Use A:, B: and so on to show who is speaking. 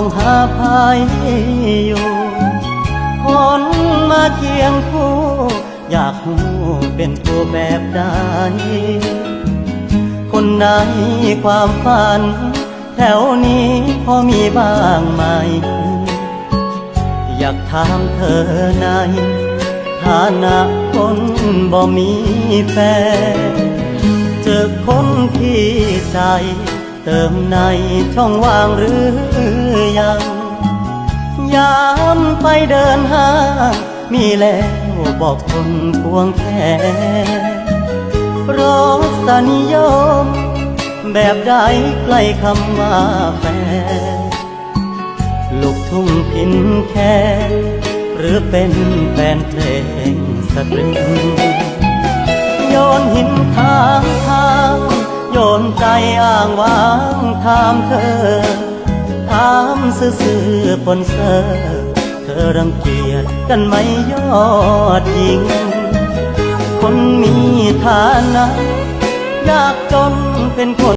A: องหาภายอยู่คนมาเคียงคู่อยากหูเป็นผู้แบบใดคนในความฝันแถวนี้พอมีบ้างไหมอยากถามเธอในฐานะคนบ่มีแฟนเจอคนที่ใจเติมในช่องว่างหรือยังยามไปเดินห้างมีแล้วบอกคนควงแขนรสนิยมแบบใดใกล้คำว่าแฟนลูกทุ่งพินแค่หรือเป็นแฟนเพลงสตริงโยนหินทางโยนใจอ้างว้างถามเธอถามซื่อๆปนเซอเธอรังเกียจกันไหมยอดหญิงคนมีฐานะยากจนเป็นคน